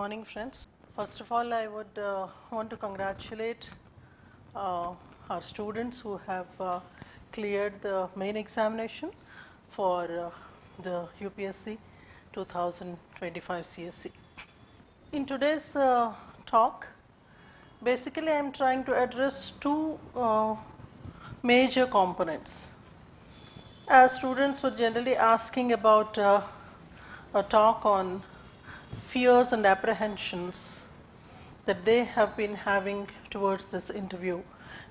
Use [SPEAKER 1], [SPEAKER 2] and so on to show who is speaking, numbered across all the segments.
[SPEAKER 1] morning, friends. First of all, I would want to congratulate our students who have cleared the main examination for the UPSC 2025 CSC. In today's talk, basically I am trying to address two major components. As students were generally asking about a talk on fears and apprehensions that they have been having towards this interview.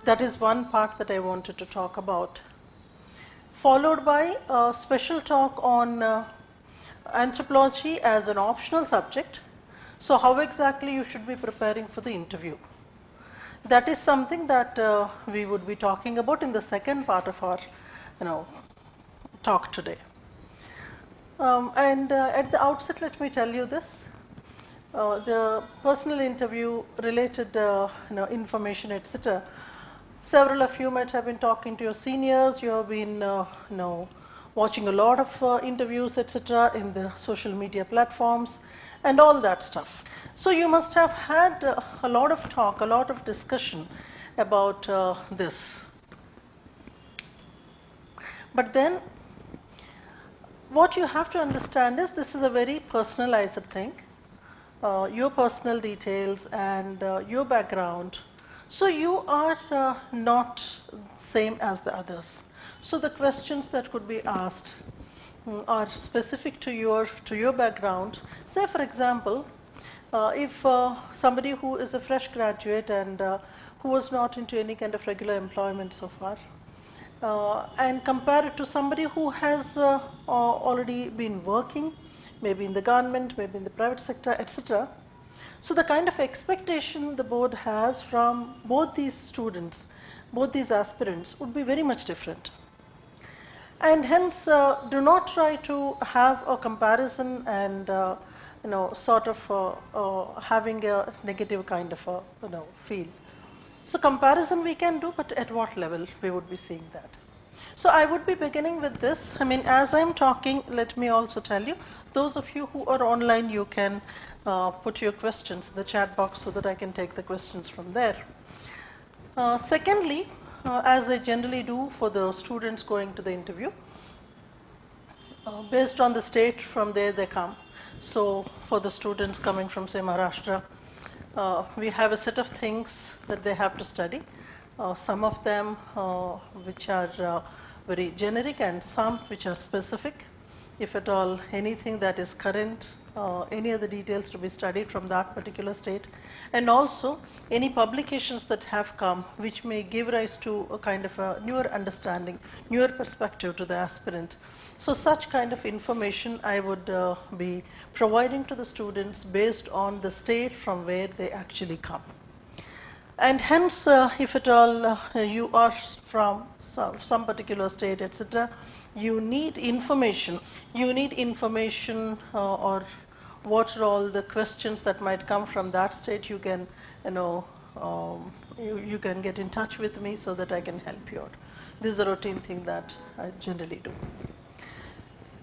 [SPEAKER 1] That is one part that I wanted to talk about. Followed by a special talk on anthropology as an optional subject. So how exactly you should be preparing for the interview. That is something that we would be talking about in the second part of our talk today. At the outset, let me tell you this. The personal interview related information, etc. Several of you might have been talking to your seniors. You have been watching a lot of interviews, etc. in the social media platforms and all that stuff. So you must have had a lot of talk, a lot of discussion about this. But then what you have to understand is this is a very personalized thing. Your personal details and your background. So you are not same as the others. So the questions that could be asked are specific to your background. Say for example, if somebody who is a fresh graduate and who was not into any kind of regular employment so far, and compare it to somebody who has already been working, maybe in the government, maybe in the private sector, etc. So the kind of expectation the board has from both these students, both these aspirants would be very much different. And hence do not try to have a comparison and sort of having a negative kind of a feel. So comparison we can do, but at what level we would be seeing that. So I would be beginning with this. I mean, as I'm talking, let me also tell you, those of you who are online, you can put your questions in the chat box so that I can take the questions from there. Secondly, as I generally do for the students going to the interview, based on the state from there they come. So for the students coming from, say, Maharashtra, we have a set of things that they have to study. Some of them which are very generic and some which are specific. If at all anything that is current, any other details to be studied from that particular state, and also any publications that have come which may give rise to a kind of a newer understanding, newer perspective to the aspirant. So such kind of information I would be providing to the students based on the state from where they actually come. And hence, if at all you are from some particular state, etc., you need information. You need information or what are all the questions that might come from that state. You can, you can get in touch with me so that I can help you out. This is a routine thing that I generally do.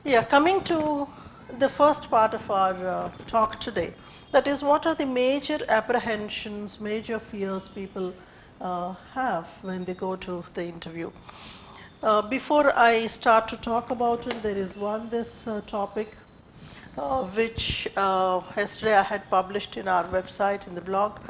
[SPEAKER 1] Yeah, coming to the first part of our talk today, that is, what are the major apprehensions, major fears people have when they go to the interview. Before I start to talk about it, there is this topic which yesterday I had published in our website, in the blog.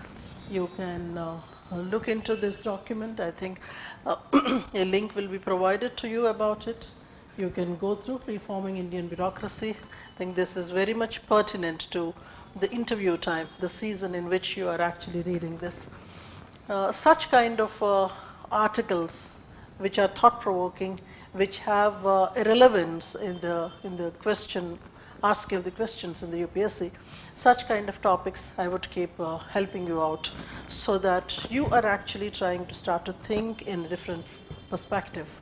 [SPEAKER 1] You can look into this document. I think a link will be provided to you about it. You can go through Reforming Indian Bureaucracy. I think this is very much pertinent to the interview time, the season in which you are actually reading this. Such kind of articles which are thought-provoking, which have relevance in the question, asking of the questions in the UPSC, such kind of topics I would keep helping you out so that you are actually trying to start to think in a different perspective.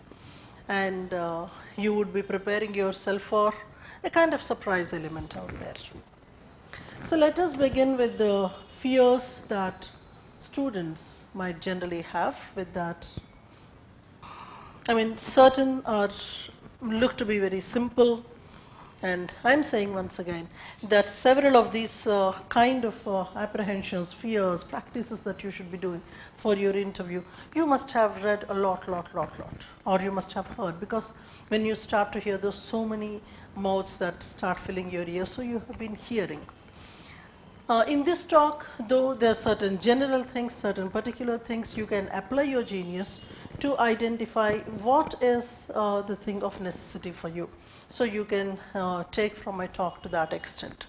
[SPEAKER 1] And you would be preparing yourself for a kind of surprise element out there. So let us begin with the fears that students might generally have with that. I mean, certain are look to be very simple, And I'm saying once again that several of these kind of apprehensions, fears, practices that you should be doing for your interview, you must have read a lot, or you must have heard, because when you start to hear, there's so many mouths that start filling your ears, so you have been hearing. In this talk, though, there are certain general things, certain particular things, you can apply your genius to identify what is the thing of necessity for you. So you can take from my talk to that extent.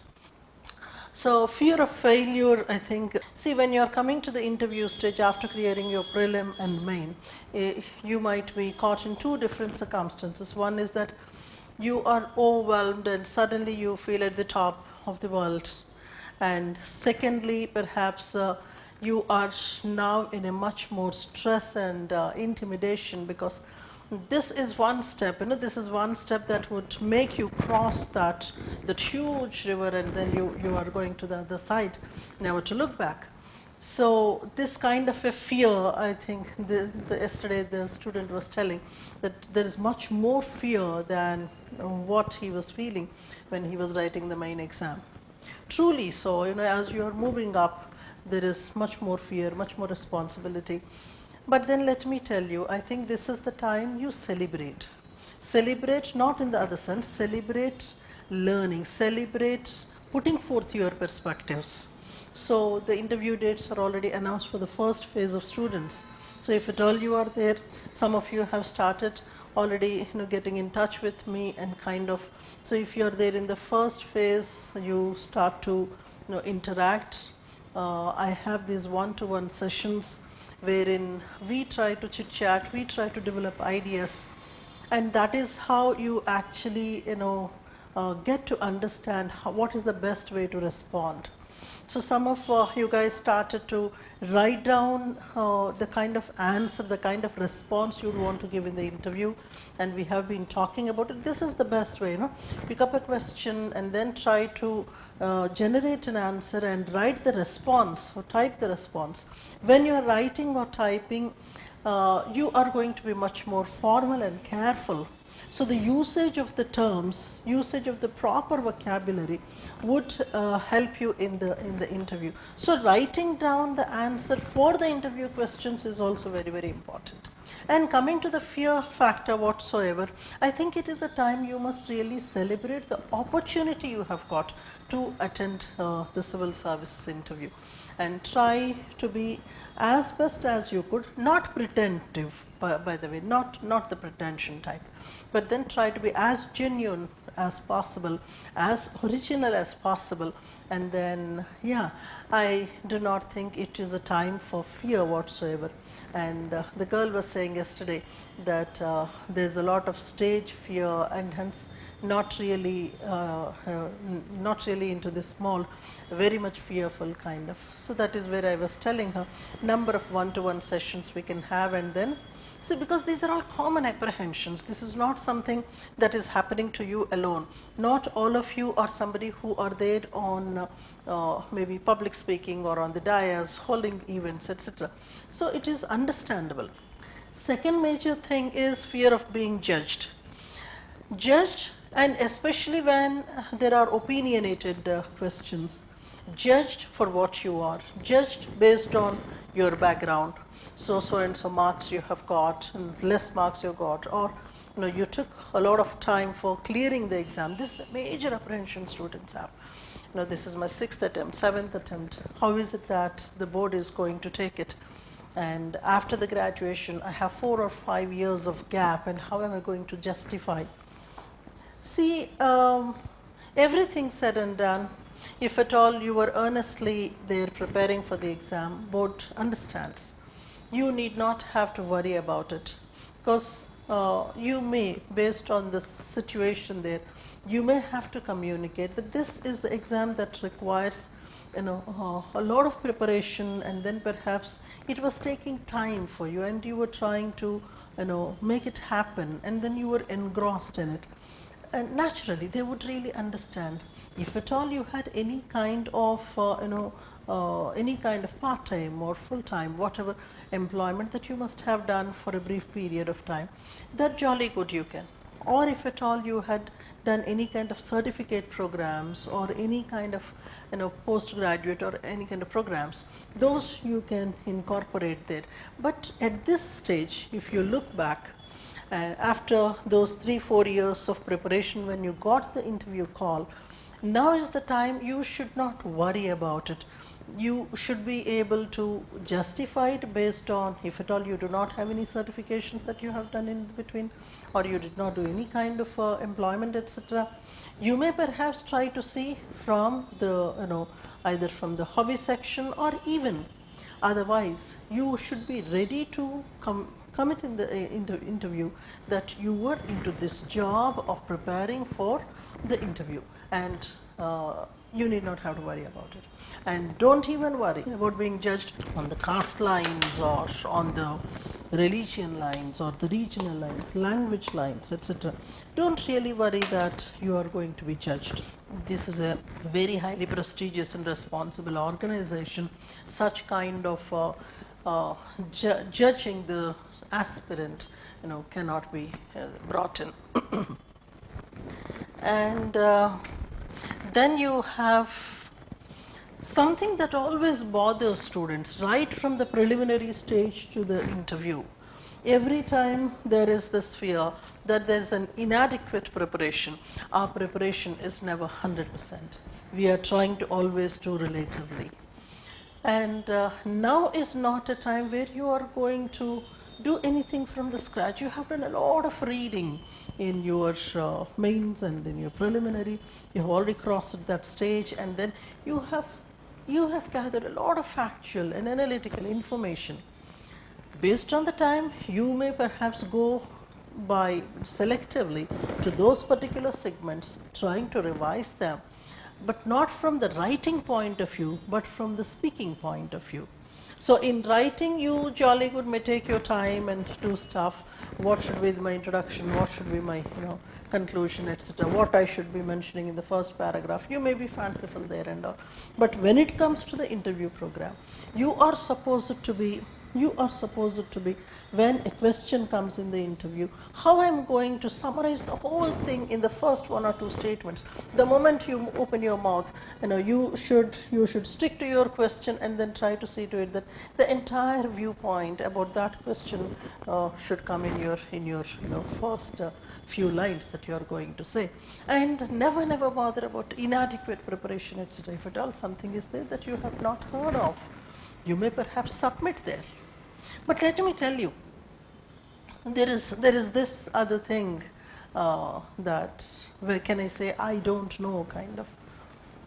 [SPEAKER 1] So fear of failure, I think, see, when you're coming to the interview stage after clearing your prelim and main, you might be caught in two different circumstances. One is that you are overwhelmed and suddenly you feel at the top of the world. And secondly, perhaps you are now in a much more stress and intimidation, because this is one step, this is one step that would make you cross that huge river, and then you are going to the other side, never to look back. So this kind of a fear, I think, yesterday the student was telling that there is much more fear than what he was feeling when he was writing the main exam. Truly so, as you are moving up, there is much more fear, much more responsibility. But then let me tell you, I think this is the time you celebrate. Celebrate not in the other sense, celebrate learning, celebrate putting forth your perspectives. So the interview dates are already announced for the first phase of students. So if at all you are there, some of you have started already getting in touch with me and kind of, so if you are there in the first phase, you start to interact. I have these one-to-one sessions wherein we try to chit chat, we try to develop ideas, and that is how you actually get to understand what is the best way to respond. So some of you guys started to write down the kind of answer, the kind of response you would want to give in the interview, and we have been talking about it. This is the best way, pick up a question and then try to generate an answer and write the response or type the response. When you are writing or typing, you are going to be much more formal and careful. So the usage of the terms, usage of the proper vocabulary would help you in the interview. So writing down the answer for the interview questions is also very, very important. And coming to the fear factor whatsoever, I think it is a time you must really celebrate the opportunity you have got to attend the civil services interview, and try to be as best as you could, not pretentive, by the way, not the pretension type, but then try to be as genuine as possible, as original as possible, and then I do not think it is a time for fear whatsoever. And the girl was saying yesterday that there's a lot of stage fear, and hence not really into this mall, very much fearful kind of. So that is where I was telling her number of one-to-one sessions we can have, and then see, because these are all common apprehensions. This is not something that is happening to you alone. Not all of you are somebody who are there on maybe public speaking or on the dais, holding events, etc. So it is understandable. Second major thing is fear of being judged. Judged, and especially when there are opinionated questions, judged for what you are, judged based on your background. So and so marks you have got, and less marks you got, or you took a lot of time for clearing the exam. This is a major apprehension students have. This is my 6th attempt, 7th attempt. How is it that the board is going to take it? And after the graduation, I have 4 or 5 years of gap, and how am I going to justify? See, everything said and done, if at all you were earnestly there preparing for the exam, board understands. You need not have to worry about it, because you may, based on the situation there, you may have to communicate that this is the exam that requires a lot of preparation, and then perhaps it was taking time for you and you were trying to make it happen, and then you were engrossed in it. And naturally they would really understand. If at all you had any kind of part-time or full-time, whatever employment that you must have done for a brief period of time, that jolly good you can. or if at all you had done any kind of certificate programs or any kind of postgraduate or any kind of programs, those you can incorporate there. But at this stage, if you look back, after those 3-4 years of preparation, when you got the interview call, now is the time you should not worry about it. You should be able to justify it based on, if at all you do not have any certifications that you have done in between, or you did not do any kind of employment, etc. You may perhaps try to see from the, either from the hobby section, or even otherwise you should be ready to commit in the interview that you were into this job of preparing for the interview, and you need not have to worry about it. And don't even worry about being judged on the caste lines or on the religion lines or the regional lines, language lines, etc. Don't really worry that you are going to be judged. This is a very highly prestigious and responsible organization. Such kind of judging the aspirant, cannot be brought in. And then you have something that always bothers students right from the preliminary stage to the interview. Every time there is this fear that there is an inadequate preparation. Our preparation is never 100%. We are trying to always do relatively. And now is not a time where you are going to do anything from the scratch. You have done a lot of reading in your mains and in your preliminary. You have already crossed that stage, and then you have gathered a lot of factual and analytical information. Based on the time, you may perhaps go by selectively to those particular segments, trying to revise them, but not from the writing point of view, but from the speaking point of view. So in writing, you jolly good may take your time and do stuff. What should be my introduction? What should be my conclusion, etc. What I should be mentioning in the first paragraph. You may be fanciful there and all. But when it comes to the interview program, you are supposed to be, when a question comes in the interview, how I am going to summarize the whole thing in the first 1 or 2 statements. The moment you open your mouth, you should stick to your question and then try to see to it that the entire viewpoint about that question should come in your first few lines that you are going to say. And never bother about inadequate preparation, etc. If at all something is there that you have not heard of, you may perhaps submit there. But let me tell you, there is this other thing that, where can I say, I don't know kind of.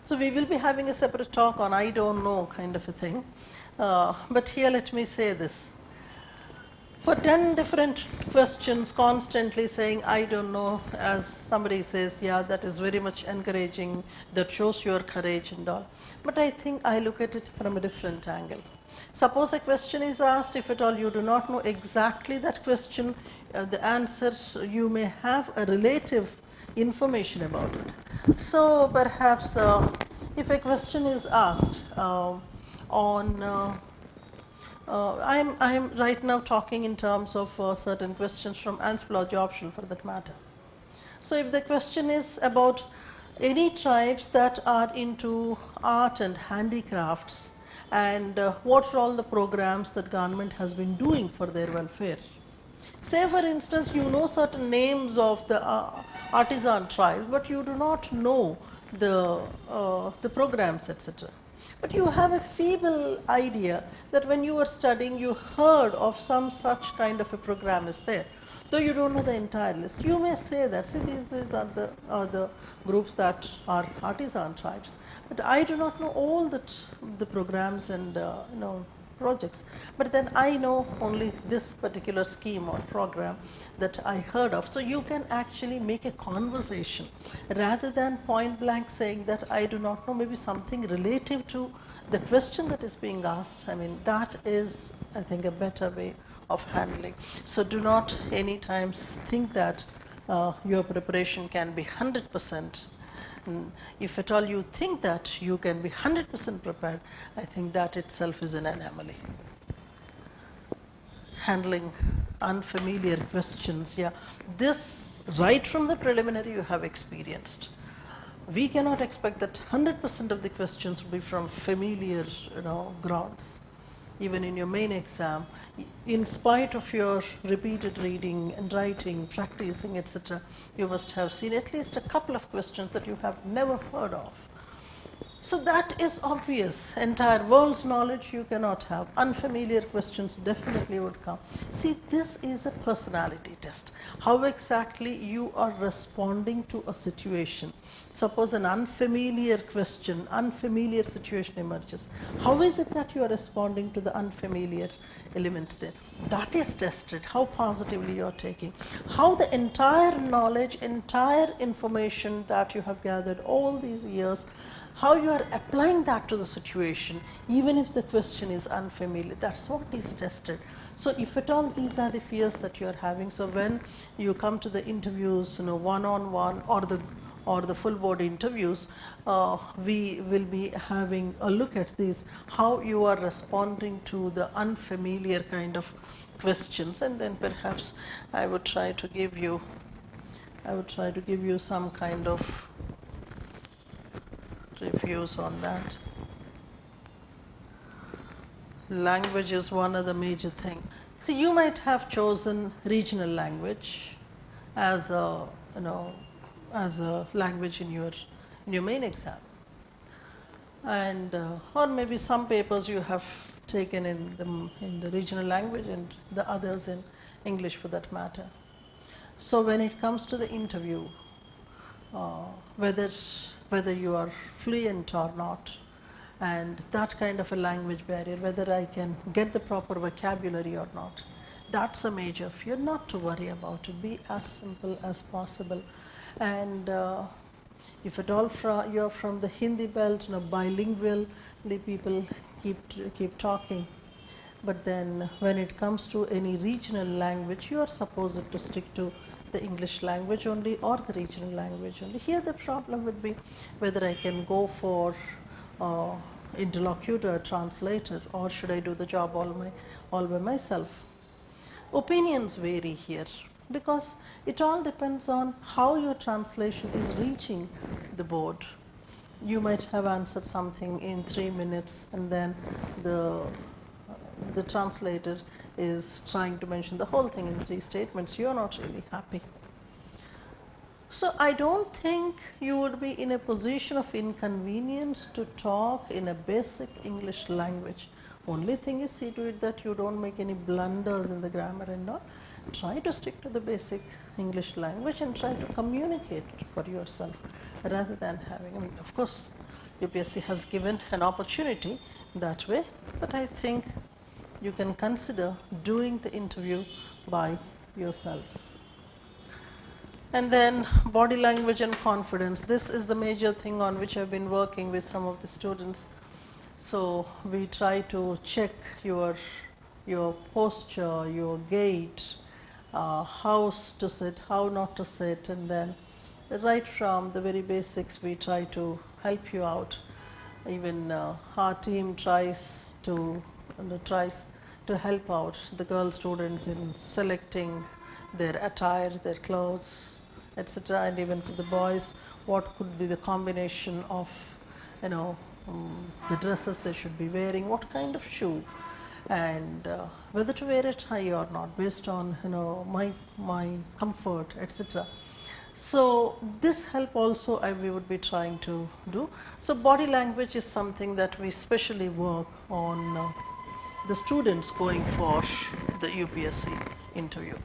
[SPEAKER 1] So we will be having a separate talk on I don't know kind of a thing. But here let me say this. For 10 different questions, constantly saying I don't know, as somebody says, yeah, that is very much encouraging, that shows your courage and all. But I think I look at it from a different angle. Suppose a question is asked, if at all you do not know exactly that question, the answer, you may have a relative information about it. So perhaps if a question is asked on I'm right now talking in terms of certain questions from anthropology optional for that matter. So if the question is about any tribes that are into art and handicrafts, and what are all the programs that government has been doing for their welfare. Say for instance, you know certain names of the artisan tribes, but you do not know the programs, etc. But you have a feeble idea that when you were studying, you heard of some such kind of a program is there. Though you don't know the entire list, you may say that, see, these are the groups that are artisan tribes. But I do not know all the programs and projects. But then I know only this particular scheme or program that I heard of. So you can actually make a conversation rather than point blank saying that I do not know, maybe something relative to the question that is being asked. I mean, that is, I think, a better way of handling. So do not any times think that your preparation can be 100%. If at all you think that you can be 100% prepared, I think that itself is an anomaly. Handling unfamiliar questions. Yeah, this right from the preliminary you have experienced. We cannot expect that 100% of the questions will be from familiar, grounds. Even in your main exam, in spite of your repeated reading and writing, practicing, etc., you must have seen at least a couple of questions that you have never heard of. So that is obvious. Entire world's knowledge you cannot have. Unfamiliar questions definitely would come. See, this is a personality test. How exactly you are responding to a situation. Suppose an unfamiliar question, unfamiliar situation emerges. How is it that you are responding to the unfamiliar element there? That is tested. How positively you are taking. How the entire knowledge, entire information that you have gathered all these years, how you are applying that to the situation, even if the question is unfamiliar. That's what is tested. So if at all these are the fears that you are having, so when you come to the interviews, one-on-one or the full board interviews, we will be having a look at this, how you are responding to the unfamiliar kind of questions, and then perhaps I would try to give you some kind of reviews on that. Language is one of the major thing. So you might have chosen regional language as a language in your main exam, and or maybe some papers you have taken in the regional language and the others in English for that matter. So when it comes to the interview, whether you are fluent or not, and that kind of a language barrier, whether I can get the proper vocabulary or not, that's a major fear. Not to worry about it. Be as simple as possible. And if at all you're from the Hindi belt, bilingual people keep talking. But then when it comes to any regional language, you are supposed to stick to the English language only or the regional language only. Here the problem would be whether I can go for interlocutor, translator, or should I do the job all by myself. Opinions vary here because it all depends on how your translation is reaching the board. You might have answered something in 3 minutes, and then the translator is trying to mention the whole thing in 3 statements. You're not really happy. So I don't think you would be in a position of inconvenience to talk in a basic English language. Only thing is, see to it that you don't make any blunders in the grammar and all. Try to stick to the basic English language and try to communicate for yourself rather than having, of course, UPSC has given an opportunity that way, but I think you can consider doing the interview by yourself. And then body language and confidence. This is the major thing on which I've been working with some of the students. So we try to check your posture, your gait, how to sit, how not to sit, and then right from the very basics we try to help you out. Even our team tries to help out the girl students in selecting their attire, their clothes, etc. And even for the boys, what could be the combination of, the dresses they should be wearing, what kind of shoe, and whether to wear a tie or not, based on my comfort, etc. So this help also we would be trying to do. So body language is something that we specially work on the students going for the UPSC interview.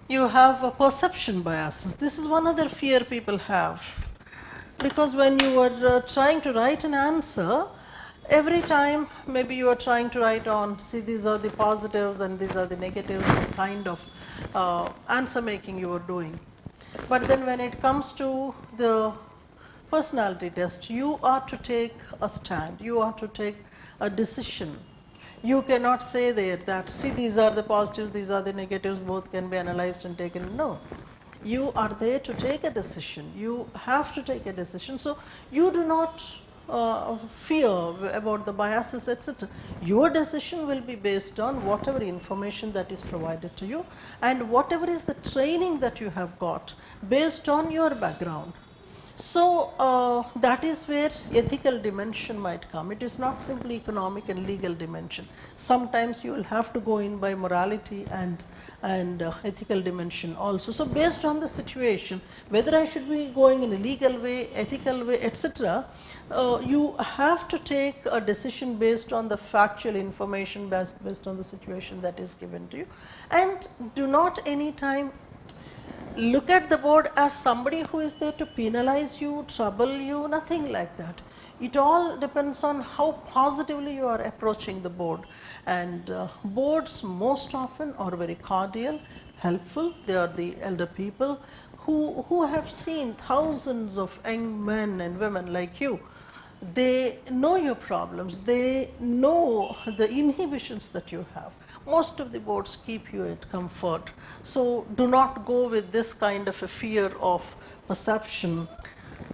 [SPEAKER 1] You have a perception biases. This is one other fear people have, because when you are trying to write an answer, every time maybe you are trying to write on, see, these are the positives and these are the negatives, the kind of answer making you are doing. But then when it comes to the personality test, you are to take a stand, you are to take a decision. You cannot say there that, see, these are the positives, these are the negatives, both can be analyzed and taken. No. You are there to take a decision. You have to take a decision. So you do not fear about the biases, etc. Your decision will be based on whatever information that is provided to you and whatever is the training that you have got based on your background. So, that is where ethical dimension might come. It is not simply economic and legal dimension. Sometimes you will have to go in by morality and ethical dimension also. So, based on the situation, whether I should be going in a legal way, ethical way, etc., you have to take a decision based on the factual information, based on the situation that is given to you, and do not any time look at the board as somebody who is there to penalize you, trouble you, nothing like that. It all depends on how positively you are approaching the board, and boards most often are very cordial, helpful. They are the elder people who have seen thousands of young men and women like you. They know your problems, they know the inhibitions that you have. Most of the boards keep you at comfort. So, do not go with this kind of a fear of perception.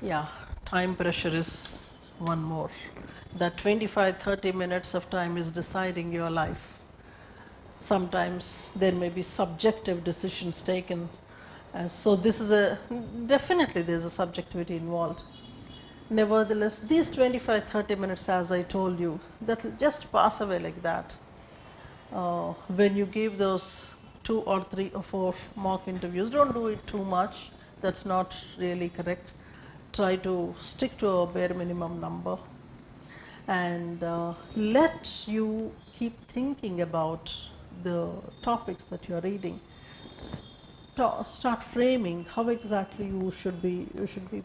[SPEAKER 1] Yeah, time pressure is one more. That 25-30 minutes of time is deciding your life. Sometimes there may be subjective decisions taken. So, this is definitely there is a subjectivity involved. Nevertheless, these 25-30 minutes, as I told you, that will just pass away like that. When you give those 2 or 3 or 4 mock interviews, don't do it too much. That's not really correct. Try to stick to a bare minimum number, and let you keep thinking about the topics that you are reading. Start framing how exactly you should be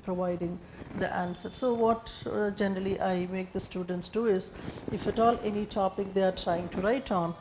[SPEAKER 1] providing the answer. So, what generally I make the students do is, if at all any topic they are trying to write on,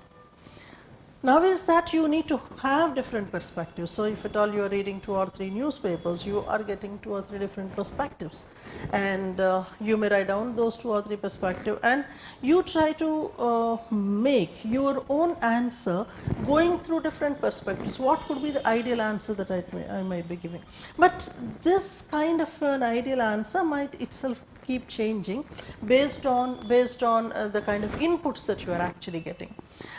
[SPEAKER 1] now is that you need to have different perspectives. So, if at all you are reading 2 or 3 newspapers, you are getting 2 or 3 different perspectives, and you may write down those 2 or 3 perspectives, and you try to make your own answer going through different perspectives. What could be the ideal answer that I might be giving? But this kind of an ideal answer might itself keep changing based on the kind of inputs that you are actually getting.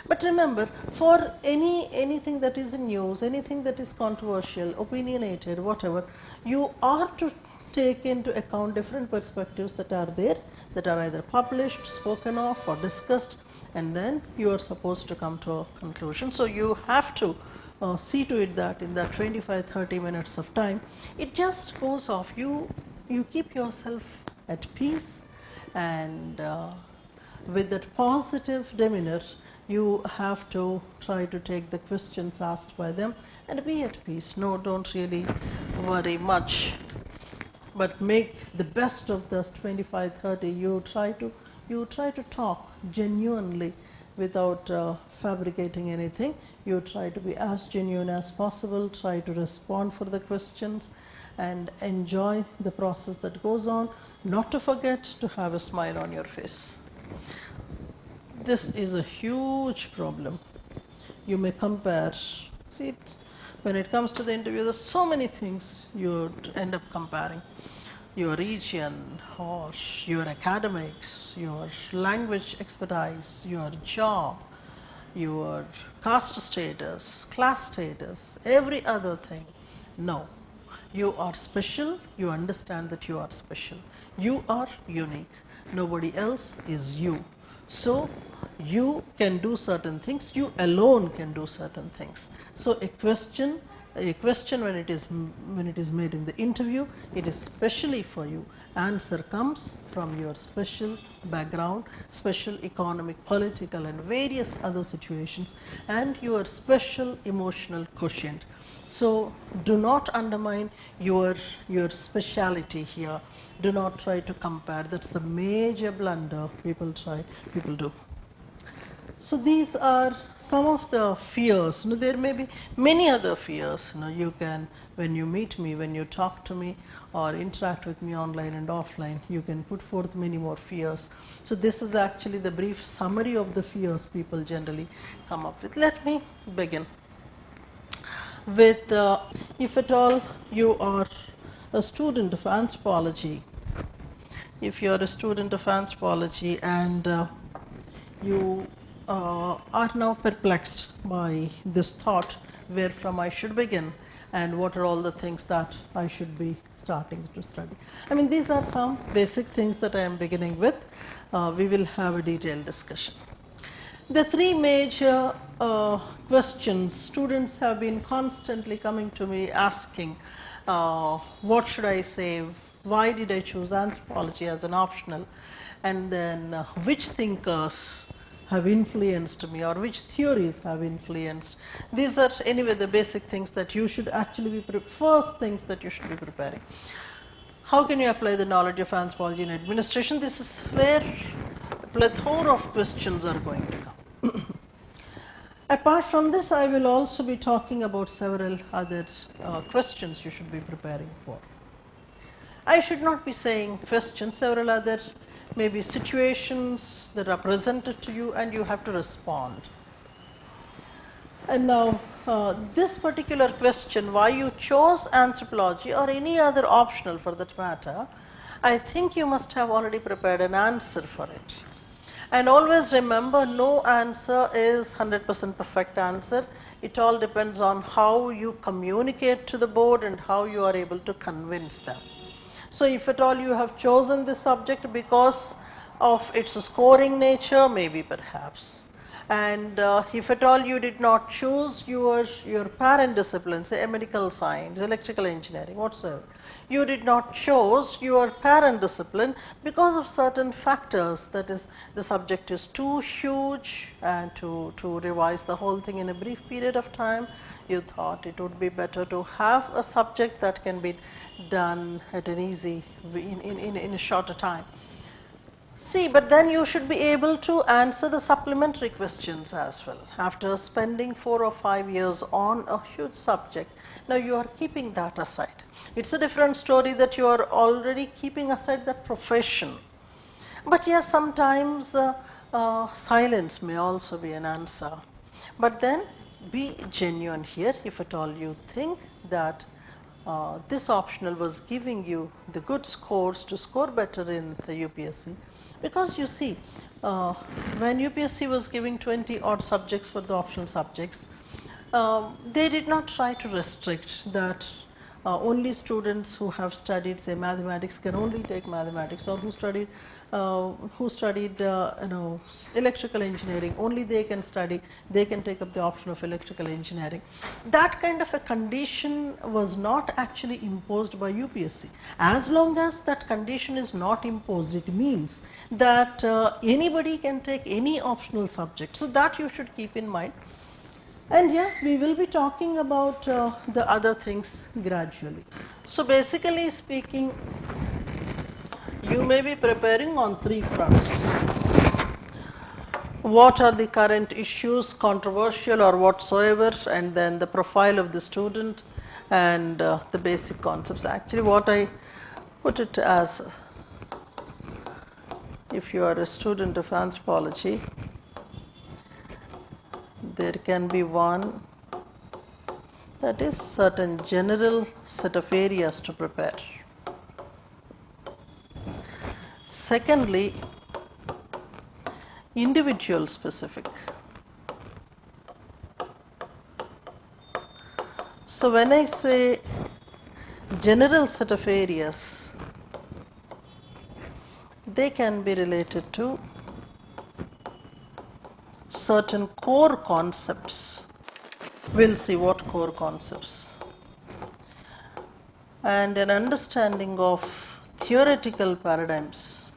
[SPEAKER 1] But remember, for anything that is in news, anything that is controversial, opinionated, whatever, you are to take into account different perspectives that are there, that are either published, spoken of, or discussed, and then you are supposed to come to a conclusion. So, you have to see to it that in that 25-30 minutes of time, it just goes off. You keep yourself at peace, and with that positive demeanor, you have to try to take the questions asked by them and be at peace. No, don't really worry much, but make the best of those 25-30. You try to talk genuinely without fabricating anything. You try to be as genuine as possible, try to respond for the questions, and enjoy the process that goes on. Not to forget to have a smile on your face. This is a huge problem. You may compare. See, when it comes to the interview, there's so many things you end up comparing. Your region, or your academics, your language expertise, your job, your caste status, class status, every other thing. No. You are special, you understand that you are special. You are unique, nobody else is you. So, you can do certain things, you alone can do certain things. So, a question when it is made in the interview, it is specially for you. Answer comes from your special background, special economic, political, and various other situations, and your special emotional quotient. So, do not undermine your speciality here. Do not try to compare. That's the major blunder people do. So, these are some of the fears. There may be many other fears. You can, when you meet me, when you talk to me or interact with me online and offline, you can put forth many more fears. So, this is actually the brief summary of the fears people generally come up with. Let me begin with, if at all you are a student of anthropology, if you are a student of anthropology and you are now perplexed by this thought, where from I should begin and what are all the things that I should be starting to study. I mean, these are some basic things that I am beginning with. We will have a detailed discussion. The three major questions students have been constantly coming to me asking, what should I say, why did I choose anthropology as an optional, and then which thinkers have influenced me or which theories have influenced. These are anyway the basic things that you should actually be, first things that you should be preparing. How can you apply the knowledge of anthropology in administration? This is where a plethora of questions are going to come. Apart from this, I will also be talking about several other questions you should be preparing for. I should not be saying questions, several other maybe situations that are presented to you and you have to respond. And now this particular question, why you chose anthropology or any other optional for that matter, I think you must have already prepared an answer for it. And always remember, no answer is 100% perfect answer. It all depends on how you communicate to the board and how you are able to convince them. So if at all you have chosen this subject because of its scoring nature, maybe perhaps. And if at all you did not choose your parent discipline, say medical science, electrical engineering, whatsoever, you did not choose your parent discipline because of certain factors, that is the subject is too huge and to revise the whole thing in a brief period of time, you thought it would be better to have a subject that can be done at an easy, in a shorter time. See, but then you should be able to answer the supplementary questions as well. After spending 4 or 5 years on a huge subject, now you are keeping that aside. It's a different story that you are already keeping aside that profession. But yes, sometimes silence may also be an answer. But then be genuine here if at all you think that this optional was giving you the good scores to score better in the UPSC. Because you see, when UPSC was giving 20 odd subjects for the optional subjects, they did not try to restrict that only students who have studied say mathematics can only take mathematics, or who studied electrical engineering, only they can study, they can take up the option of electrical engineering. That kind of a condition was not actually imposed by UPSC. As long as that condition is not imposed, it means that anybody can take any optional subject. So that you should keep in mind. And yeah, we will be talking about the other things gradually. So basically speaking, you may be preparing on 3 fronts. What are the current issues, controversial or whatsoever, and then the profile of the student and the basic concepts. Actually what I put it as, if you are a student of anthropology, there can be one that is certain general set of areas to prepare. Secondly, individual specific. So when I say general set of areas, they can be related to certain core concepts. We'll see what core concepts, and an understanding of theoretical paradigms,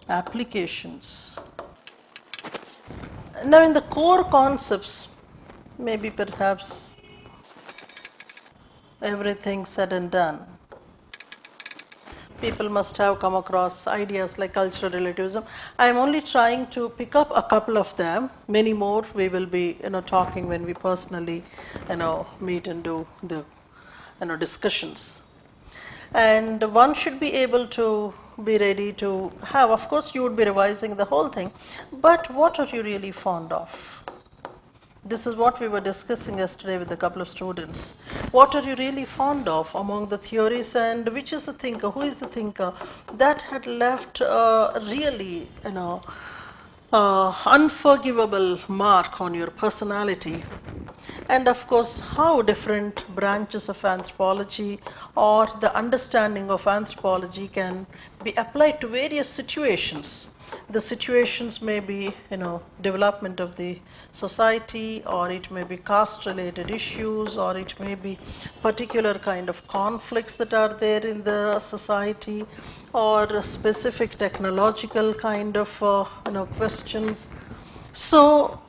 [SPEAKER 1] applications. Now in the core concepts, maybe perhaps everything said and done, people must have come across ideas like cultural relativism. I am only trying to pick up a couple of them. Many more we will be talking when we personally meet and do the discussions. And one should be able to be ready to have, of course you would be revising the whole thing, but what are you really fond of? This is what we were discussing yesterday with a couple of students. What are you really fond of among the theories, and which is the thinker, who is the thinker that had left really, unforgivable mark on your personality? And of course, how different branches of anthropology or the understanding of anthropology can be applied to various situations. The situations may be, development of the society, or it may be caste-related issues, or it may be particular kind of conflicts that are there in the society, or specific technological kind of, questions. So,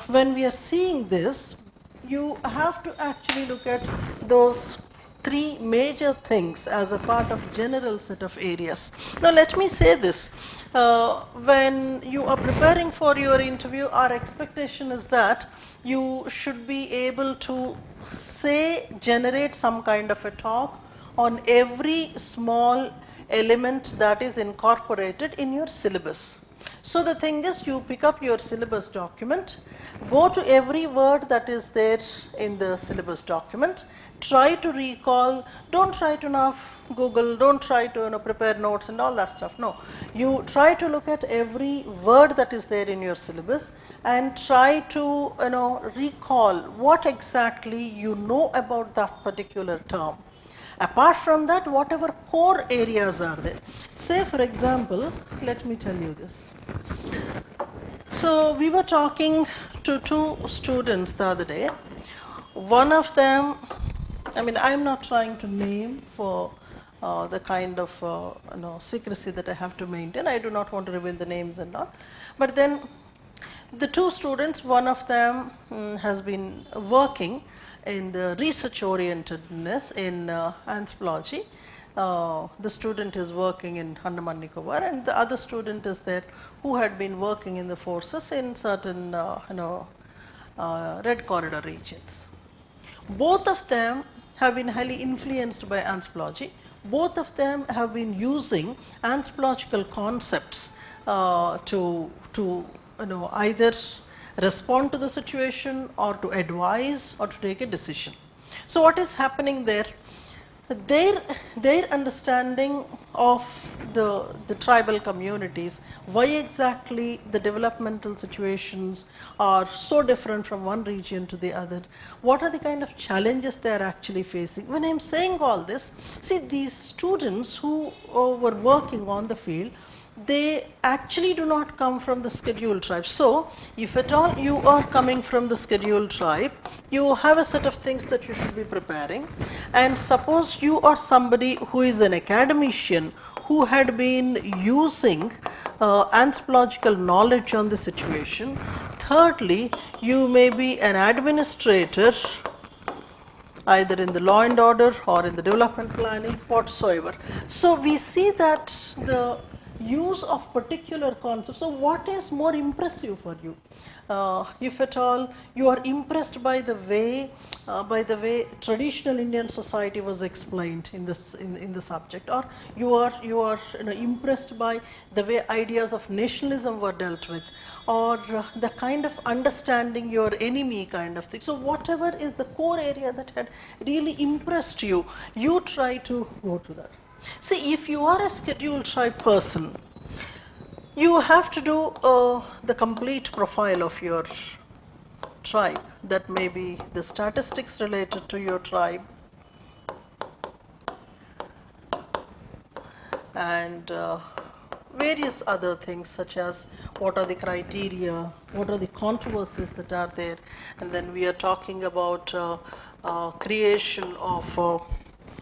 [SPEAKER 1] when we are seeing this, you have to actually look at those three major things as a part of general set of areas. Now let me say this, when you are preparing for your interview, our expectation is that you should be able to generate some kind of a talk on every small element that is incorporated in your syllabus. So the thing is, you pick up your syllabus document, go to every word that is there in the syllabus document, try to recall, don't try to now Google, don't try to prepare notes and all that stuff. No, you try to look at every word that is there in your syllabus and try to recall what exactly you know about that particular term. Apart from that, whatever core areas are there. Say for example, let me tell you this. So we were talking to two students the other day. One of them, I'm not trying to name for the kind of secrecy that I have to maintain. I do not want to reveal the names and all. But then the two students, one of them has been working in the research orientedness in anthropology. The student is working in Andaman Nicobar, and the other student is there who had been working in the forces in certain red corridor regions. Both of them have been highly influenced by anthropology. Both of them have been using anthropological concepts to either respond to the situation or to advise or to take a decision. So what is happening there? Their understanding of the tribal communities, why exactly the developmental situations are so different from one region to the other, what are the kind of challenges they are actually facing. When I am saying all this, see, these students who were working on the field, they actually do not come from the scheduled tribe. So, if at all you are coming from the scheduled tribe, you have a set of things that you should be preparing. And suppose you are somebody who is an academician who had been using anthropological knowledge on the situation. Thirdly, you may be an administrator, either in the law and order or in the development planning, whatsoever. So, we see that the use of particular concepts. So what is more impressive for you? If at all you are impressed by the way traditional Indian society was explained in this in the subject, or you are impressed by the way ideas of nationalism were dealt with, or the kind of understanding your enemy kind of thing. So whatever is the core area that had really impressed you, you try to go to that. See, if you are a scheduled tribe person, you have to do the complete profile of your tribe. That may be the statistics related to your tribe, and various other things such as what are the criteria, what are the controversies that are there, and then we are talking about creation of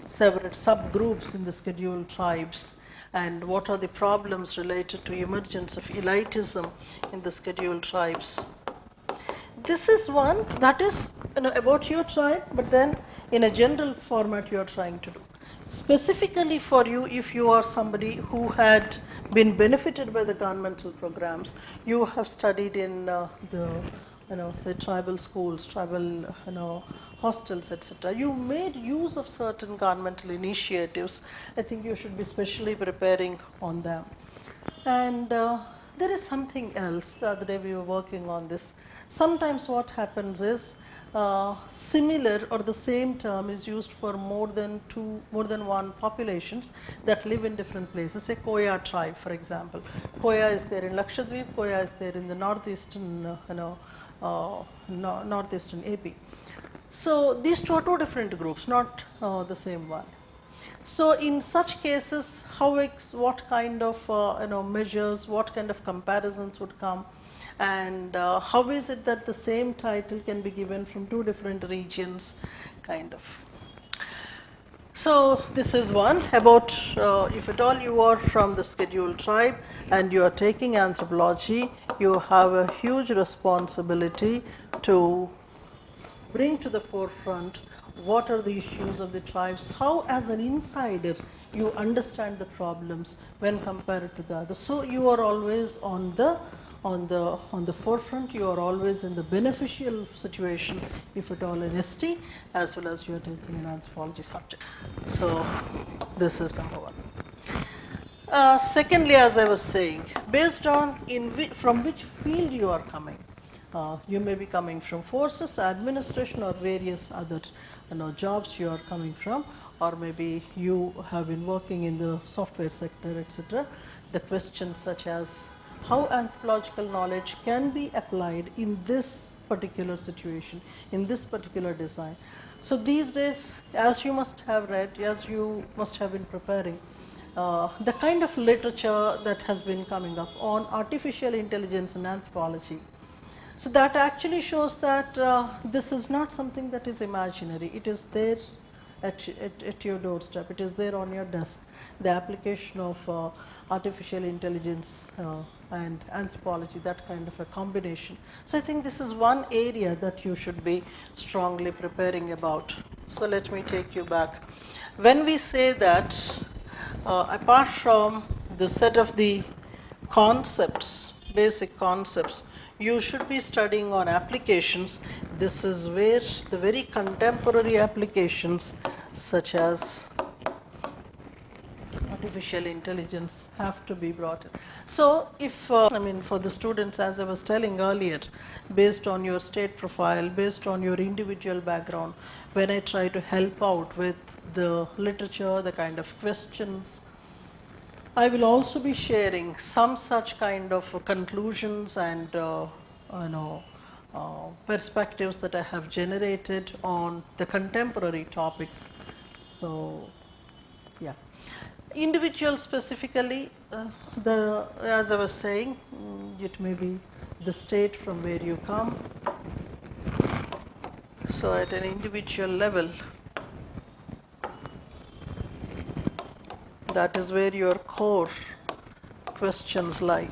[SPEAKER 1] separate subgroups in the scheduled tribes, and what are the problems related to emergence of elitism in the scheduled tribes. This is one that is about your tribe, but then in a general format you are trying to do. Specifically for you, if you are somebody who had been benefited by the governmental programs, you have studied in the say tribal schools, tribal hostels, etc. You made use of certain governmental initiatives. I think you should be specially preparing on them. And There is something else. The other day we were working on this. Sometimes what happens is similar or the same term is used for more than one populations that live in different places. Say Koya tribe, for example. Koya is there in Lakshadweep. Koya is there in the northeastern, northeastern AP. So these two are two different groups, not the same one. So in such cases, what kind of measures, what kind of comparisons would come, and how is it that the same title can be given from two different regions, kind of. So this is one about if at all you are from the scheduled tribe and you are taking anthropology, you have a huge responsibility to bring to the forefront what are the issues of the tribes, how as an insider you understand the problems when compared to the others. So you are always on the forefront, you are always in the beneficial situation if at all in ST as well as you are taking an anthropology subject. So this is number one. Secondly, as I was saying, based on from which field you are coming. You may be coming from forces, administration, or various other jobs you are coming from, or maybe you have been working in the software sector, etc. The questions such as how anthropological knowledge can be applied in this particular situation, in this particular design. So these days, as you must have read, as you must have been preparing, the kind of literature that has been coming up on artificial intelligence and anthropology. So that actually shows that this is not something that is imaginary. It is there at your doorstep. It is there on your desk. The application of artificial intelligence and anthropology, that kind of a combination. So I think this is one area that you should be strongly preparing about. So let me take you back. When we say that, apart from the set of the concepts, basic concepts, you should be studying on applications. This is where the very contemporary applications such as artificial intelligence have to be brought in. So if, for the students, as I was telling earlier, based on your state profile, based on your individual background, when I try to help out with the literature, the kind of questions, I will also be sharing some such kind of conclusions and perspectives that I have generated on the contemporary topics. So, yeah. Individual specifically, as I was saying, it may be the state from where you come. So, at an individual level, that is where your core questions lie.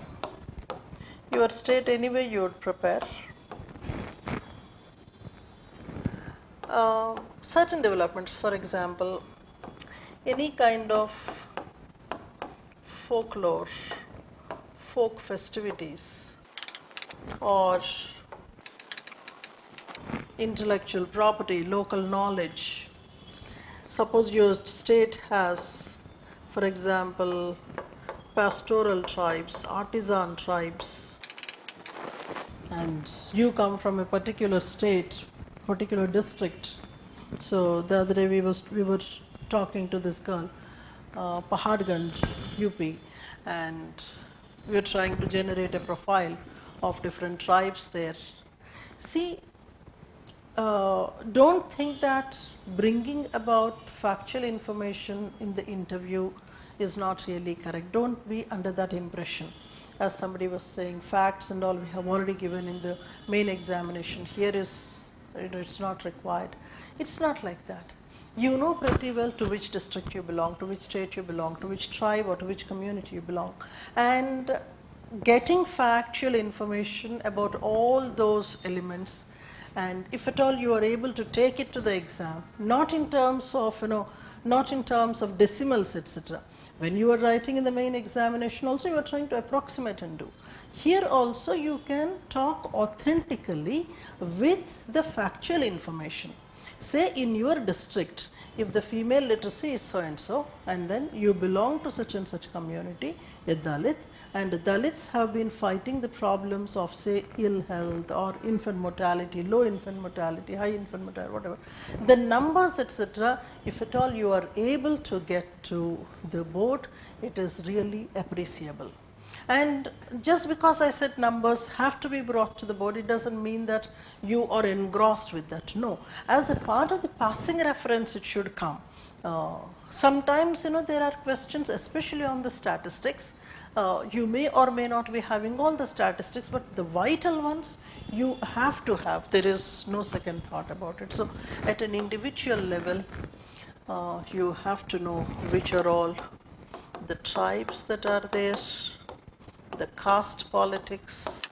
[SPEAKER 1] Your state anyway you would prepare. Certain developments, for example, any kind of folklore, folk festivities, or intellectual property, local knowledge. Suppose your state has, for example, pastoral tribes, artisan tribes, and you come from a particular state, particular district. So the other day we were talking to this girl, Paharganj, UP, and we were trying to generate a profile of different tribes there. See, don't think that bringing about factual information in the interview is not really correct. Don't be under that impression. As somebody was saying, facts and all we have already given in the main examination. Here is, it's not required. It's not like that. You know pretty well to which district you belong, to which state you belong, to which tribe or to which community you belong. And getting factual information about all those elements, and if at all you are able to take it to the exam, not in terms of, not in terms of decimals, etc. When you are writing in the main examination also you are trying to approximate and do. Here also you can talk authentically with the factual information. Say in your district, if the female literacy is so and so, and then you belong to such and such community, a Dalit, and the Dalits have been fighting the problems of, say, ill health or infant mortality, low infant mortality, high infant mortality, whatever. The numbers, etc., if at all you are able to get to the board, it is really appreciable. And just because I said numbers have to be brought to the board, it doesn't mean that you are engrossed with that. No, as a part of the passing reference, it should come. Sometimes, there are questions, especially on the statistics. You may or may not be having all the statistics, but the vital ones you have to have. There is no second thought about it. So, at an individual level, you have to know which are all the tribes that are there, the caste politics,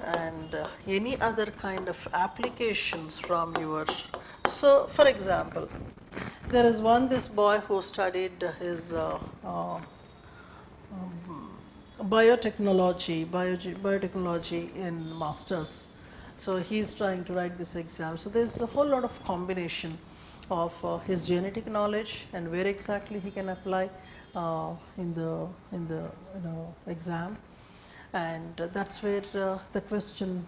[SPEAKER 1] and any other kind of applications from your. So, for example, there is this boy who studied his biotechnology in masters. So he is trying to write this exam. So there is a whole lot of combination of his genetic knowledge and where exactly he can apply in the exam. And that's where the question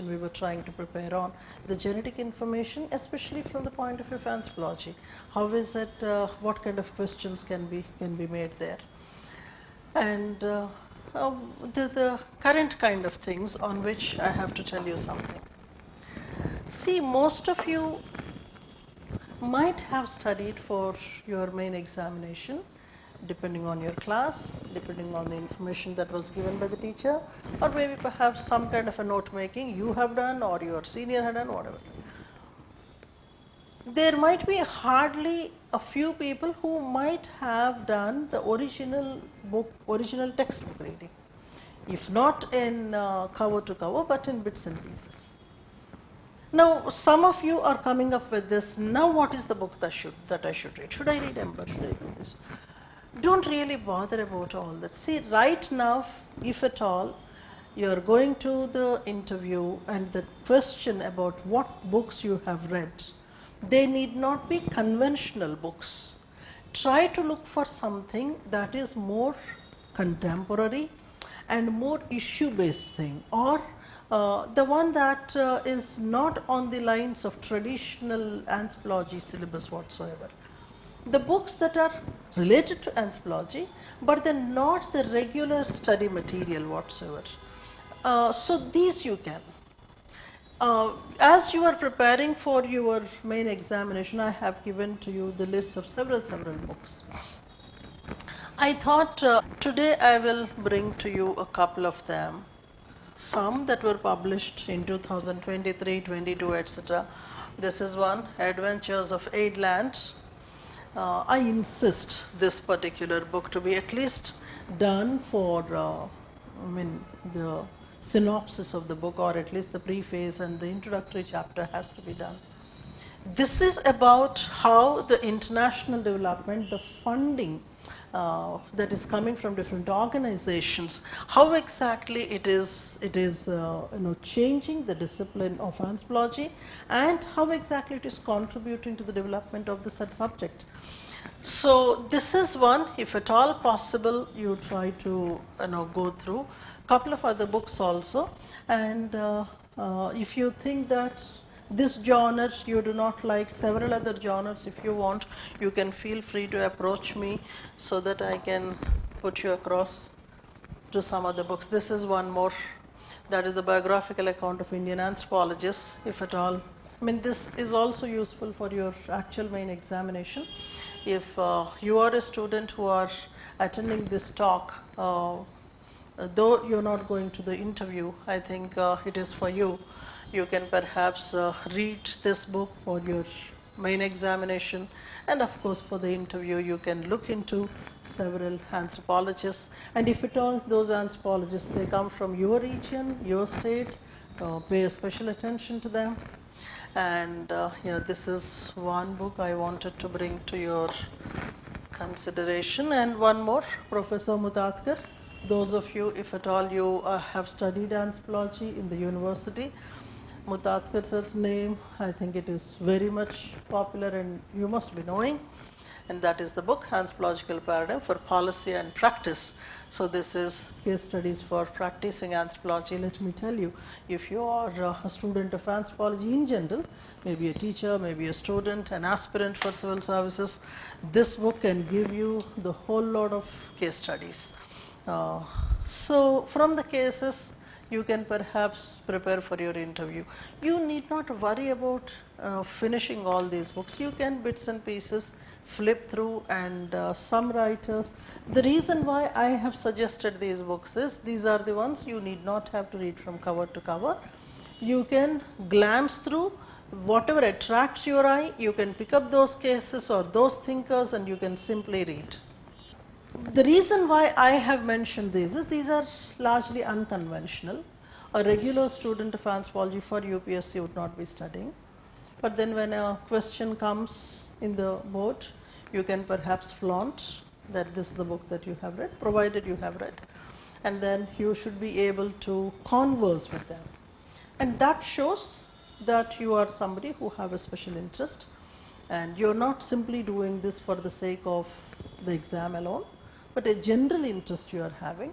[SPEAKER 1] we were trying to prepare on the genetic information, especially from the point of view of anthropology. How is it? What kind of questions can be made there? And the current kind of things on which I have to tell you something. See, most of you might have studied for your main examination, depending on your class, depending on the information that was given by the teacher, or maybe perhaps some kind of a note making you have done or your senior had done, whatever. There might be hardly a few people who might have done the original textbook reading, if not in cover to cover, but in bits and pieces. Now, some of you are coming up with this, now what is the book that I should read? Should I read Ember? Should I read this? Don't really bother about all that. See, right now, if at all, you're going to the interview and the question about what books you have read, they need not be conventional books. Try to look for something that is more contemporary and more issue-based thing, or the one that is not on the lines of traditional anthropology syllabus whatsoever. The books that are related to anthropology, but they're not the regular study material whatsoever. So these you can. As you are preparing for your main examination, I have given to you the list of several books. I thought today I will bring to you a couple of them. Some that were published in 2023, 22, etc. This is one, Adventures of Aidland. I insist this particular book to be at least done for, the synopsis of the book, or at least the preface and the introductory chapter has to be done. This is about how the international development, the funding that is coming from different organizations, how exactly it is changing the discipline of anthropology, and how exactly it is contributing to the development of the said subject. So this is one, if at all possible, you try to go through a couple of other books also, and if you think that this genre you do not like, several other genres, if you want, you can feel free to approach me so that I can put you across to some other books. This is one more, that is the biographical account of Indian anthropologists, if at all. This is also useful for your actual main examination. If you are a student who are attending this talk, though you're not going to the interview, I think it is for you. You can perhaps read this book for your main examination, and of course for the interview you can look into several anthropologists, and if at all those anthropologists, they come from your region, your state, pay special attention to them. And this is one book I wanted to bring to your consideration. And one more, Professor Mutatkar. Those of you, if at all you have studied anthropology in the university, Mutatkar sir's name, I think it is very much popular and you must be knowing. and that is the book Anthropological Paradigm for Policy and Practice. So this is case studies for practicing anthropology. Let me tell you, if you are a student of anthropology in general, maybe a teacher, maybe a student, an aspirant for civil services, this book can give you the whole lot of case studies. So from the cases, you can perhaps prepare for your interview. You need not worry about finishing all these books. You can bits and pieces flip through, and some writers, the reason why I have suggested these books is these are the ones you need not have to read from cover to cover. You can glance through whatever attracts your eye, you can pick up those cases or those thinkers and you can simply read. The reason why I have mentioned these is these are largely unconventional. A regular student of anthropology for UPSC would not be studying. But then when a question comes in the board, you can perhaps flaunt that this is the book that you have read, provided you have read. And then you should be able to converse with them. And that shows that you are somebody who have a special interest, and you're not simply doing this for the sake of the exam alone, but a general interest you are having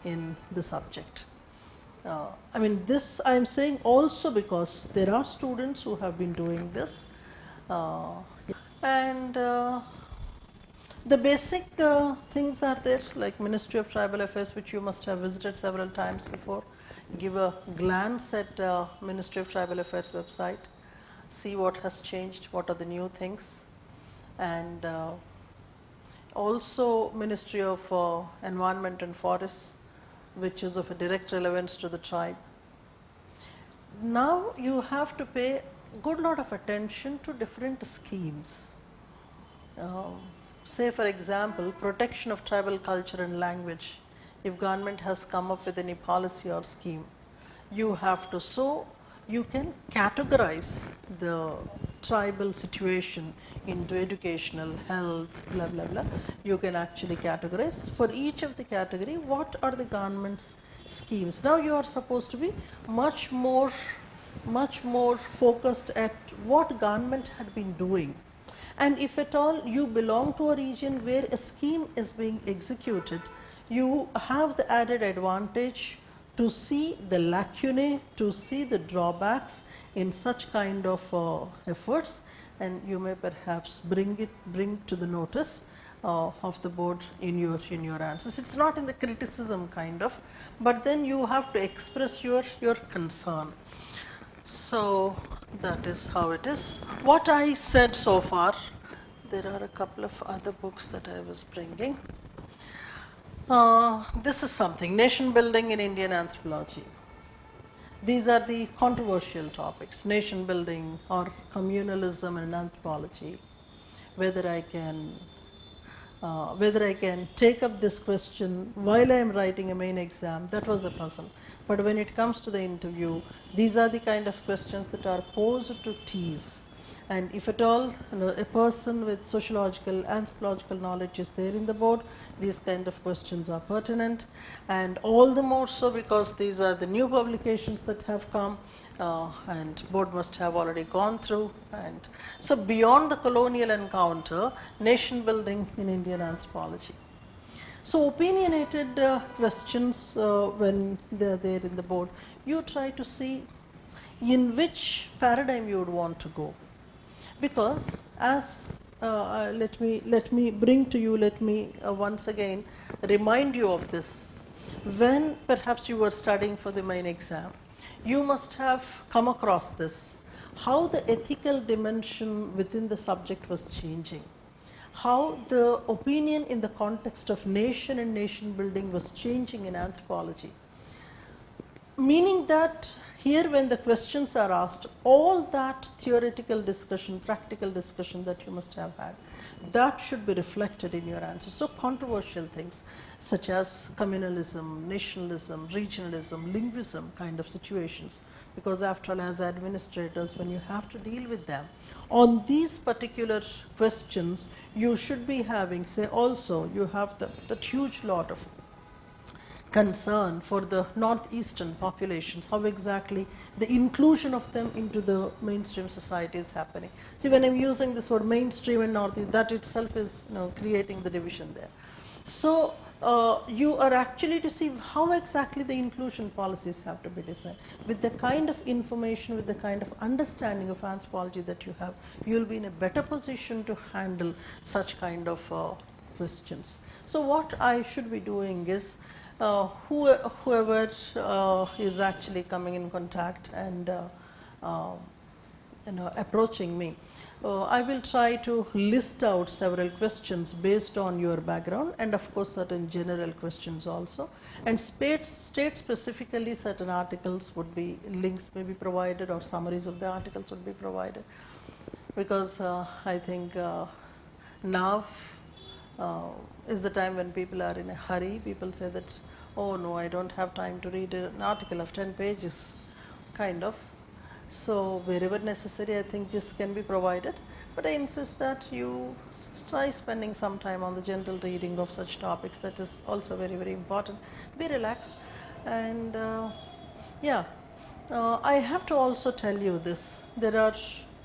[SPEAKER 1] in the subject. I mean, this I am saying also because there are students who have been doing this, and the basic things are there, like Ministry of Tribal Affairs, which you must have visited several times before. Give a glance at Ministry of Tribal Affairs website, see what has changed, what are the new things, and also Ministry of Environment and Forests, which is of a direct relevance to the tribe. Now you have to pay a good lot of attention to different schemes. Say for example, protection of tribal culture and language. If government has come up with any policy or scheme, you have to, so you can categorize the tribal situation into educational, health, blah, blah, blah. You can actually categorize for each of the category what are the government's schemes. Now you are supposed to be much more focused at what government had been doing. And if at all you belong to a region where a scheme is being executed, you have the added advantage to see the lacunae, to see the drawbacks in such kind of efforts, and you may perhaps bring to the notice of the board in your answers. It's not in the criticism kind of, but then you have to express your concern. So that is how it is. What I said so far, there are a couple of other books that I was bringing. This is something, Nation Building in Indian Anthropology. These are the controversial topics, nation building or communalism in anthropology. Whether I can take up this question while I am writing a main exam, that was a puzzle. But when it comes to the interview, these are the kind of questions that are posed to tease. And if at all a person with sociological, anthropological knowledge is there in the board, these kind of questions are pertinent, and all the more so because these are the new publications that have come, and board must have already gone through. And so beyond the colonial encounter, nation building in Indian anthropology. So opinionated questions when they are there in the board, you try to see in which paradigm you would want to go. Because as let me bring to you, let me once again remind you of this. When perhaps you were studying for the main exam, you must have come across this, how the ethical dimension within the subject was changing, how the opinion in the context of nation and nation building was changing in anthropology. Meaning that here when the questions are asked, all that theoretical discussion, practical discussion that you must have had, that should be reflected in your answer. So controversial things such as communalism, nationalism, regionalism, linguism kind of situations, because after all, as administrators, when you have to deal with them, on these particular questions, you should be having, say also, you have that huge lot of concern for the northeastern populations, how exactly the inclusion of them into the mainstream society is happening. See, when I'm using this word mainstream and northeast, that itself is, creating the division there. So you are actually to see how exactly the inclusion policies have to be designed. With the kind of information, with the kind of understanding of anthropology that you have, you will be in a better position to handle such kind of questions. So what I should be doing is, whoever is actually coming in contact and uh, approaching me, I will try to list out several questions based on your background, and of course certain general questions also, and state specifically certain articles would be, links may be provided, or summaries of the articles would be provided, because I think now is the time when people are in a hurry. People say that, oh no, I don't have time to read an article of 10 pages, kind of. So wherever necessary, I think this can be provided, but I insist that you try spending some time on the gentle reading of such topics. That is also very, very important. Be relaxed, and yeah, I have to also tell you this. There are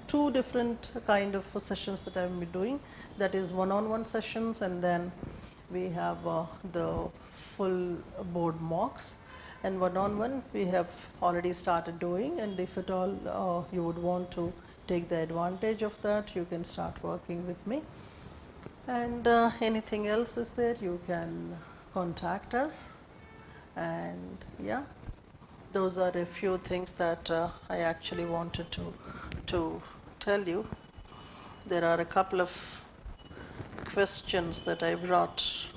[SPEAKER 1] two different kind of sessions that I will be doing. That is one-on-one sessions, and then we have the full board mocks. And one-on-one we have already started doing, and if at all you would want to take the advantage of that, you can start working with me. And anything else is there, you can contact us. And yeah, those are a few things that I actually wanted to tell you. There are a couple of questions that I brought.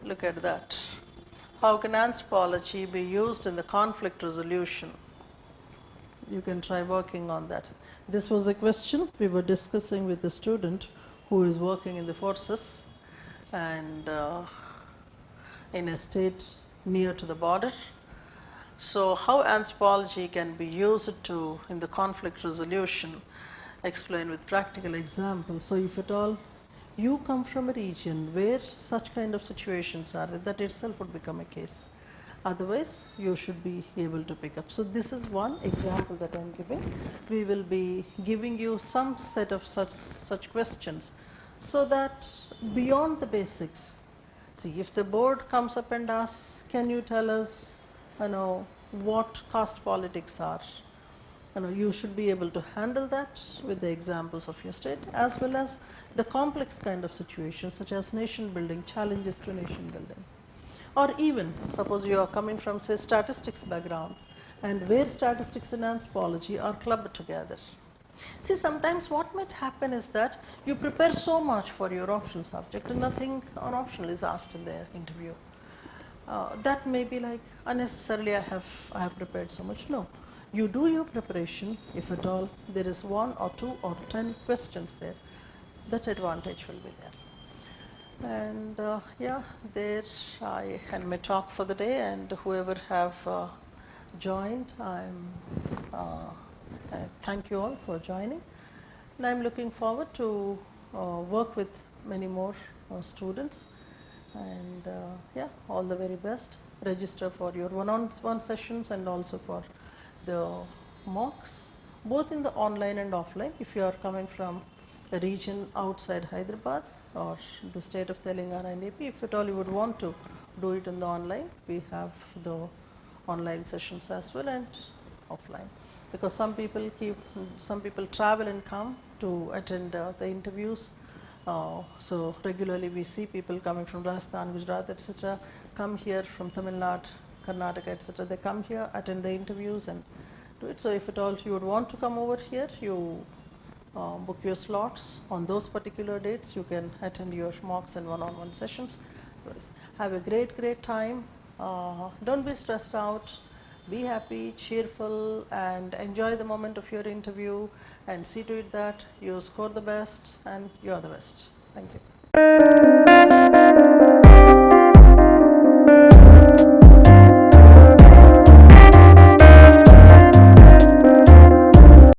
[SPEAKER 1] Look at that. How can anthropology be used in the conflict resolution? You can try working on that. This was a question we were discussing with a student who is working in the forces and in a state near to the border. So how anthropology can be used in the conflict resolution? Explain with practical examples. So if at all you come from a region where such kind of situations are, that itself would become a case. Otherwise, you should be able to pick up. So this is one example that I am giving. We will be giving you some set of such questions, so that beyond the basics, see, if the board comes up and asks, can you tell us, what caste politics are? You should be able to handle that with the examples of your state, as well as the complex kind of situations such as nation building, challenges to nation building. Or even suppose you are coming from, say, statistics background, and where statistics and anthropology are clubbed together. See, sometimes what might happen is that you prepare so much for your optional subject and nothing on optional is asked in the interview. That may be like, unnecessarily I have prepared so much. No. You do your preparation. If at all there is 1 or 2 or 10 questions there, that advantage will be there. And yeah, there I end my talk for the day, and whoever have joined, I thank you all for joining. And I'm looking forward to work with many more students. And yeah, all the very best. Register for your one-on-one sessions and also for the mocks, both in the online and offline. If you are coming from a region outside Hyderabad or the state of Telangana and AP, if at all you would want to do it in the online, we have the online sessions as well, and offline. Because some people travel and come to attend the interviews. So regularly we see people coming from Rajasthan, Gujarat, etc., come here from Tamil Nadu, Karnataka, etc. They come here, attend the interviews and do it. So if at all you would want to come over here, you book your slots on those particular dates. You can attend your mocks and one-on-one sessions. Have a great time. Don't be stressed out. Be happy, cheerful, and enjoy the moment of your interview, and see to it that you score the best and you are the best. Thank you.